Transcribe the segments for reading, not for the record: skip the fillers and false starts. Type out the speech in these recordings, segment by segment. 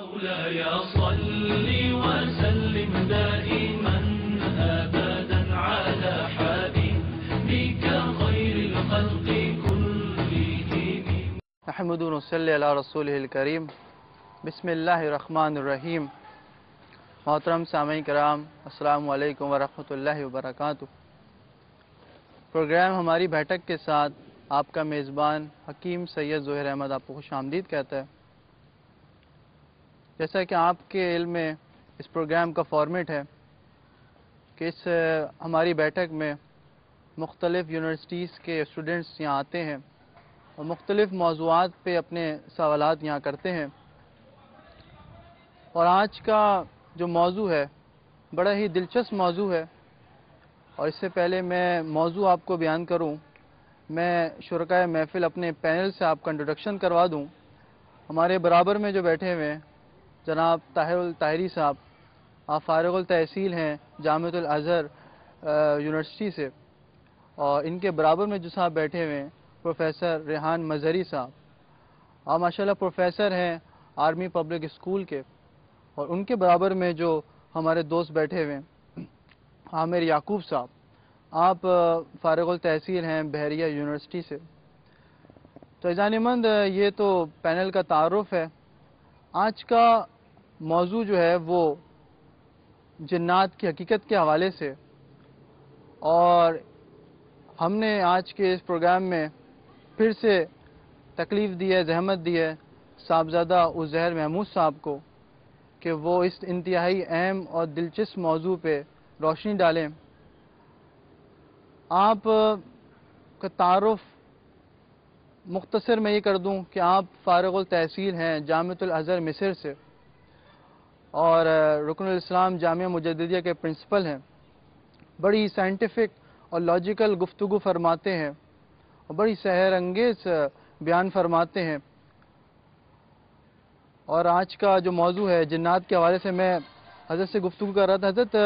مولاي صل وسلم دائما أبدا على حبيبك خير الخلق كلهم. نحمد ونصلي على رسوله الكريم. بسم اللہ الرحمن الرحیم. محترم سامعین کرام، السلام علیکم ورحمۃ اللہ وبرکاتہ. پروگرام ہماری بیٹھک کے ساتھ آپ کا میزبان حکیم سید ظہیر احمد آپ کو خوش آمدید کہتا ہے. جیسا کہ آپ کے علم میں اس پروگرام کا فارمیٹ ہے کہ اس ہماری بیٹھک میں مختلف یونیورسٹیز کے اسٹوڈنٹس یہاں آتے ہیں اور مختلف موضوعات پہ اپنے سوالات یہاں کرتے ہیں. اور آج کا جو موضوع ہے بڑا ہی دلچسپ موضوع ہے، اور اس سے پہلے میں موضوع آپ کو بیان کروں، میں شرکائے محفل اپنے پینل سے آپ کا انٹروڈکشن کروا دوں. ہمارے برابر میں جو بیٹھے ہوئے ہیں جناب طاہر الطاہری صاحب، آپ فارغ التحصیل ہیں جامعۃ الازہر یونیورسٹی سے، اور ان کے برابر میں جو صاحب بیٹھے ہوئے ہیں پروفیسر ریحان مظہری صاحب، آپ ماشاءاللہ پروفیسر ہیں آرمی پبلک اسکول کے. اور ان کے برابر میں جو ہمارے دوست بیٹھے ہوئے ہیں عامر یعقوب صاحب، آپ فارغ التحصیل ہیں بحریہ یونیورسٹی سے. تو عزیزان مند، یہ تو پینل کا تعارف ہے. آج کا موضوع جو ہے وہ جنات کی حقیقت کے حوالے سے، اور ہم نے آج کے اس پروگرام میں پھر سے تکلیف دی ہے، زحمت دی ہے صاحبزادہ عزیر محمود صاحب کو کہ وہ اس انتہائی اہم اور دلچسپ موضوع پہ روشنی ڈالیں. آپ کا تعارف مختصر میں یہ کر دوں کہ آپ فارغ التحصیل ہیں جامعۃ الازہر مصر سے، اور رکن الاسلام جامعہ مجددیہ کے پرنسپل ہیں. بڑی سائنٹیفک اور لاجیکل گفتگو فرماتے ہیں اور بڑی سحر انگیز بیان فرماتے ہیں. اور آج کا جو موضوع ہے جنات کے حوالے سے میں حضرت سے گفتگو کر رہا تھا. حضرت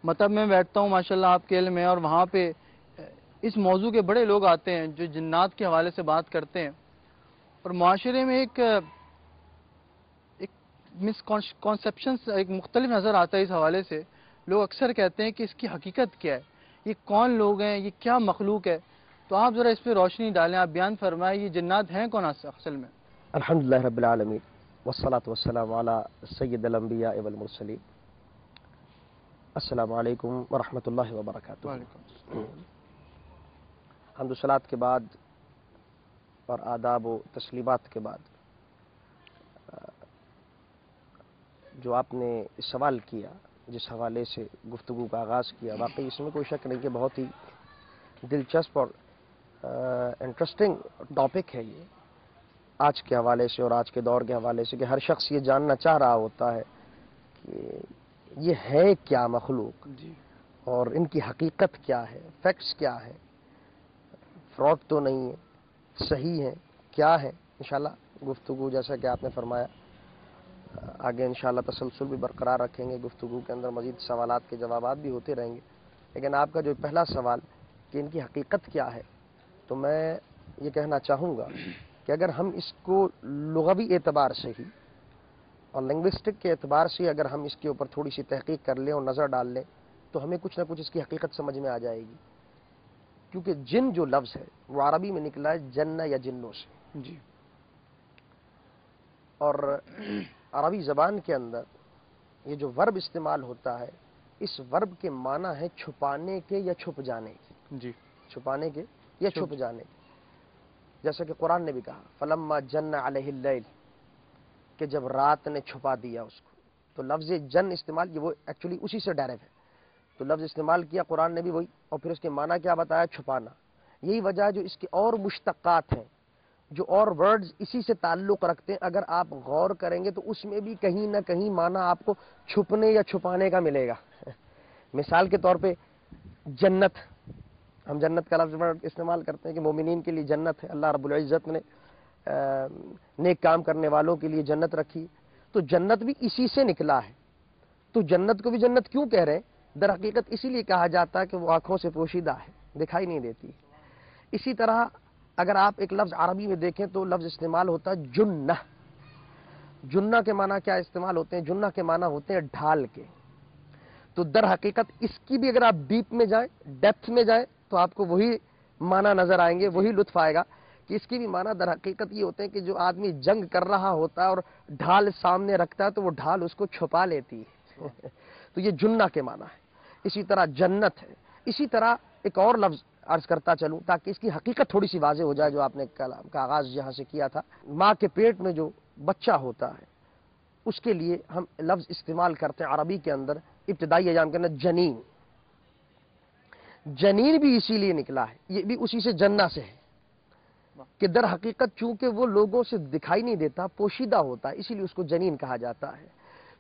مطلب میں بیٹھتا ہوں ماشاءاللہ آپ کے علم میں، اور وہاں پہ اس موضوع کے بڑے لوگ آتے ہیں جو جنات کے حوالے سے بات کرتے ہیں، اور معاشرے میں ایک مسکنسیپشن ایک مختلف نظر آتا ہے اس حوالے سے. لوگ اکثر کہتے ہیں کہ اس کی حقیقت کیا ہے، یہ کون لوگ ہیں، یہ کیا مخلوق ہے. تو آپ ذرا اس پہ روشنی ڈالیں، آپ بیان فرمائیں یہ جنات ہیں کون اصل میں. الحمدللہ رب العالمین والصلاة والسلام علی سید الانبیاء والمرسلین. السلام علیکم ورحمۃ اللہ وبرکاتہ. حمد و صلوات کے بعد اور آداب و تسلیمات کے بعد جو آپ نے سوال کیا، جس حوالے سے گفتگو کا آغاز کیا، واقعی اس میں کوئی شک نہیں کہ بہت ہی دلچسپ اور انٹرسٹنگ ٹاپک ہے یہ آج کے حوالے سے اور آج کے دور کے حوالے سے، کہ ہر شخص یہ جاننا چاہ رہا ہوتا ہے کہ یہ ہے کیا مخلوق جی، اور ان کی حقیقت کیا ہے، فیکٹس کیا ہے، فراڈ تو نہیں ہے، صحیح ہے، کیا ہے. انشاءاللہ گفتگو جیسا کہ آپ نے فرمایا آگے انشاءاللہ تسلسل بھی برقرار رکھیں گے، گفتگو کے اندر مزید سوالات کے جوابات بھی ہوتے رہیں گے. لیکن آپ کا جو پہلا سوال کہ ان کی حقیقت کیا ہے، تو میں یہ کہنا چاہوں گا کہ اگر ہم اس کو لغوی اعتبار سے ہی اور لنگوسٹک کے اعتبار سے اگر ہم اس کے اوپر تھوڑی سی تحقیق کر لیں اور نظر ڈال لیں تو ہمیں کچھ نہ کچھ اس کی حقیقت سمجھ میں آ جائے گی. کیونکہ جن جو لفظ ہے وہ عربی میں نکلا ہے جنہ یا جنوں سے، جی، اور عربی زبان کے اندر یہ جو ورب استعمال ہوتا ہے، اس ورب کے معنی ہے چھپانے کے یا چھپ جانے کے. جی، چھپانے کے یا چھپ جانے کے. جیسا کہ قرآن نے بھی کہا فلما جن علیہ اللیل، کہ جب رات نے چھپا دیا اس کو. تو لفظ جن استعمال یہ وہ ایکچولی اسی سے ڈائریکٹ ہے. تو لفظ استعمال کیا قرآن نے بھی وہی، اور پھر اس کے معنی کیا بتایا، چھپانا. یہی وجہ ہے جو اس کے اور مشتقات ہیں، جو اور ورڈز اسی سے تعلق رکھتے ہیں، اگر آپ غور کریں گے تو اس میں بھی کہیں نہ کہیں معنی آپ کو چھپنے یا چھپانے کا ملے گا. مثال کے طور پہ جنت، ہم جنت کا لفظ استعمال کرتے ہیں کہ مومنین کے لیے جنت ہے، اللہ رب العزت نے نیک کام کرنے والوں کے لیے جنت رکھی. تو جنت بھی اسی سے نکلا ہے. تو جنت کو بھی جنت کیوں کہہ رہے ہیں؟ در حقیقت اسی لیے کہا جاتا ہے کہ وہ آنکھوں سے پوشیدہ ہے، دکھائی نہیں دیتی. اسی طرح اگر آپ ایک لفظ عربی میں دیکھیں تو لفظ استعمال ہوتا ہے جنہ. जुन्ना के माना क्या इस्तेमाल होते हैं? जुन्ना के माना होते हैं ढाल के। तो दर हकीकत इसकी भी अगर आप डीप में जाएं, डेप्थ में जाएं, तो आपको वही माना नजर आएंगे, वही लुत्फ आएगा कि इसकी भी माना दर हकीकत ये होते हैं कि जो आदमी जंग कर रहा होता है और ढाल सामने रखता है तो वो ढाल उसको छुपा लेती है। तो ये जुन्ना के माना है। इसी तरह जन्नत है। इसी तरह एक और लफ्ज अर्ज करता चलूं ताकि इसकी हकीकत थोड़ी सी वाज़ेह हो जाए, जो आपने कलाम का आगाज यहां से किया था। माँ के पेट में जो बच्चा होता है उसके लिए हम लफ्ज इस्तेमाल करते हैं अरबी के अंदर, इब्तिदाई अयाम के अंदर जनीन। जनीन भी इसीलिए निकला है, ये भी उसी से जन्ना से है कि दर हकीकत चूंकि वो लोगों से दिखाई नहीं देता, पोशीदा होता है, इसीलिए उसको जनीन कहा जाता है।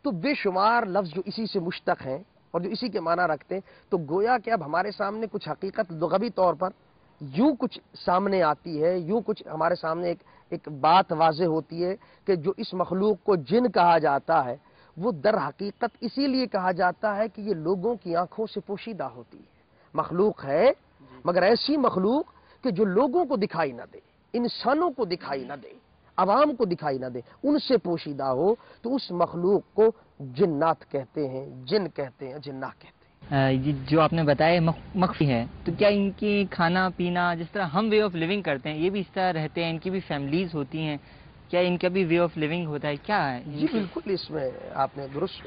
तो बेशुमार लफ्ज जो इसी से मुश्तक हैं और जो इसी के माना रखते हैं, तो गोया कि अब हमारे सामने कुछ हकीकत लुग़वी तौर पर यूं कुछ सामने आती है, यूं कुछ हमारे सामने एक बात वाज़ेह होती है कि जो इस मखलूक को जिन कहा जाता है वो दर हकीकत इसीलिए कहा जाता है कि ये लोगों की आंखों से पोशीदा होती है। मखलूक है मगर ऐसी मखलूक कि जो लोगों को दिखाई ना दे, इंसानों को दिखाई ना दे, अवाम को दिखाई ना दे, उनसे पोशीदा हो, तो उस मखलूक को जिन्नात कहते हैं, जिन कहते हैं, जिन्ना कहते हैं। ये जो आपने बताया मख्फी है, तो क्या इनकी खाना पीना जिस तरह हम वे ऑफ लिविंग करते हैं ये भी इस तरह रहते हैं? इनकी भी फैमिलीज होती हैं, क्या इनका भी वे ऑफ लिविंग होता है? क्या है जी बिल्कुल, इसमें आपने दुरुस्त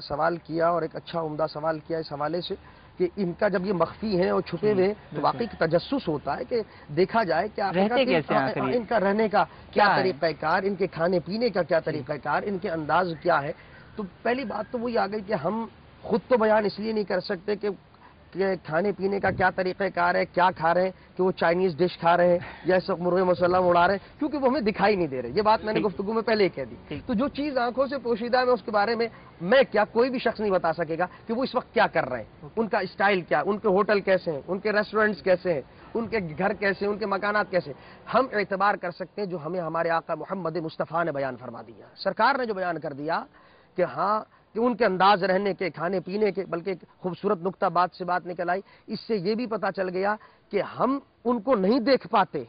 सवाल किया और एक अच्छा उम्दा सवाल किया इस हवाले से कि इनका जब ये मख्फी है और छुपे हुए तो वाकई तजस्सुस होता है कि देखा जाए क्या रहते कैसे आखिर ये? इनका रहने का क्या क्या है? तरीक़ाकार, इनके खाने पीने का क्या तरीक़ाकार, इनके अंदाज क्या है। तो पहली बात तो वही आ गई कि हम खुद तो बयान इसलिए नहीं कर सकते कि खाने पीने का क्या तरीक़ाकार है, क्या खा रहे हैं, कि वो चाइनीज डिश खा रहे हैं या सब मुर्गे मुसल्लम उड़ा रहे हैं, क्योंकि वो हमें दिखाई नहीं दे रहे। ये बात मैंने गुफ्तगू में पहले ही कह दी। तो जो चीज आंखों से पोशीदा है उसके बारे में मैं क्या, कोई भी शख्स नहीं बता सकेगा कि वो इस वक्त क्या कर रहे हैं, उनका स्टाइल क्या, उनके होटल कैसे हैं, उनके रेस्टोरेंट्स कैसे हैं, उनके घर कैसे, उनके मकानात कैसे। हम एतबार कर सकते हैं जो हमें हमारे आका मोहम्मद मुस्तफ़ा ने बयान फरमा दिया, सरकार ने जो बयान कर दिया कि हाँ कि उनके अंदाज रहने के, खाने पीने के। बल्कि एक खूबसूरत नुक्ता बात से बात निकल आई, इससे ये भी पता चल गया कि हम उनको नहीं देख पाते,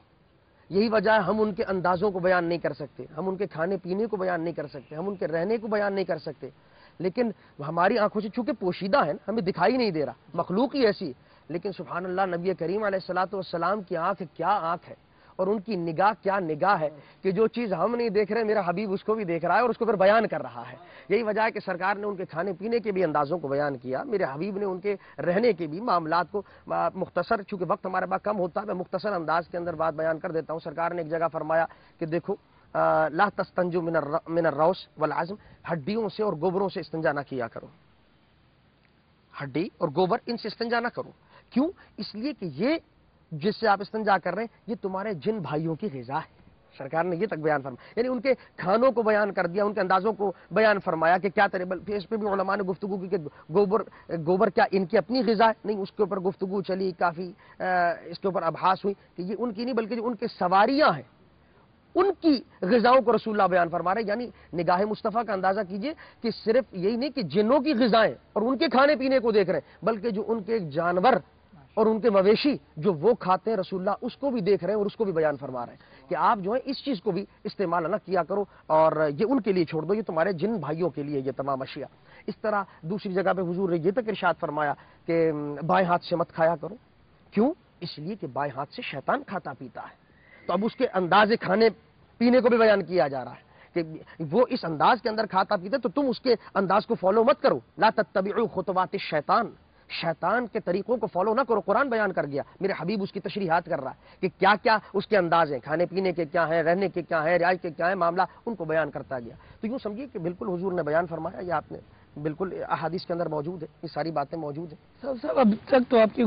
यही वजह है हम उनके अंदाजों को बयान नहीं कर सकते, हम उनके खाने पीने को बयान नहीं कर सकते, हम उनके रहने को बयान नहीं कर सकते। लेकिन हमारी आंखों से चूंकि पोशीदा है, हमें दिखाई नहीं दे रहा, मखलूक ही ऐसी। लेकिन सुभान अल्लाह, नबी करीम अलैहिस्सलातु वस्सलाम की आंख क्या आंख है और उनकी निगाह क्या निगाह है कि जो चीज हम नहीं देख रहे मेरा हबीब उसको भी देख रहा है और उसको फिर बयान कर रहा है। यही वजह है कि सरकार ने उनके खाने पीने के भी अंदाजों को बयान किया, मेरे हबीब ने उनके रहने के भी मामलात को मुख्तसर, चूंकि वक्त हमारे पास कम होता है मैं मुख्तसर अंदाज के अंदर बात बयान कर देता हूँ। सरकार ने एक जगह फरमाया कि देखो ला तस्तंजु मिनर रौस वल आज़म, हड्डियों से और गोबरों से इस्तिंजा ना किया करो, हड्डी और गोबर इनसे इस्तिंजा ना करो। क्यों? इसलिए कि ये जिससे आप इस्तिंजा कर रहे हैं ये तुम्हारे जिन भाइयों की ग़िज़ा है। सरकार ने ये तक बयान फरमाया, यानी उनके खानों को बयान कर दिया, उनके अंदाजों को बयान फरमाया कि क्या तरह। फिर इस पर भी उलमा ने गुफ्तगू की कि गोबर क्या इनकी अपनी ग़िज़ा है? नहीं, उसके ऊपर गुफ्तगू चली, काफ़ी इसके ऊपर अबहास हुई कि ये उनकी नहीं बल्कि जो उनके सवारियाँ हैं उनकी ग़िज़ाओं को रसूलुल्लाह बयान फरमा रहे। यानी निगाह मुस्तफ़ा का अंदाज़ा कीजिए कि सिर्फ यही नहीं कि जिन्नों की ग़िज़ाएं और उनके खाने पीने को देख रहे हैं, बल्कि जो उनके जानवर और उनके मवेशी जो वो खाते हैं रसूलुल्लाह उसको भी देख रहे हैं और उसको भी बयान फरमा रहे हैं कि आप जो है इस चीज को भी इस्तेमाल न किया करो और ये उनके लिए छोड़ दो, ये तुम्हारे जिन भाइयों के लिए ये तमाम अशिया। इस तरह दूसरी जगह पे हुजूर ने ये तक इरशाद फरमाया कि बाएं हाथ से मत खाया करो। क्यों? इसलिए कि बाएं हाथ से शैतान खाता पीता है। तो अब उसके अंदाजे खाने पीने को भी बयान किया जा रहा है कि वो इस अंदाज के अंदर खाता पीता, तो तुम उसके अंदाज को फॉलो मत करो। ला तत्तबिउ खुतवात शैतान, शैतान के तरीकों को फॉलो ना करो। कुरान बयान कर गया, मेरे हबीब उसकी तशरीहात कर रहा है कि क्या क्या उसके अंदाज हैं, खाने पीने के क्या हैं, रहने के क्या हैं, रियाज के क्या है मामला, उनको बयान करता गया। तो यूं समझिए कि बिल्कुल हुजूर ने बयान फरमाया, ये आपने बिल्कुल अहादीस के अंदर मौजूद है, ये सारी बातें मौजूद है। सब अब तक तो आपकी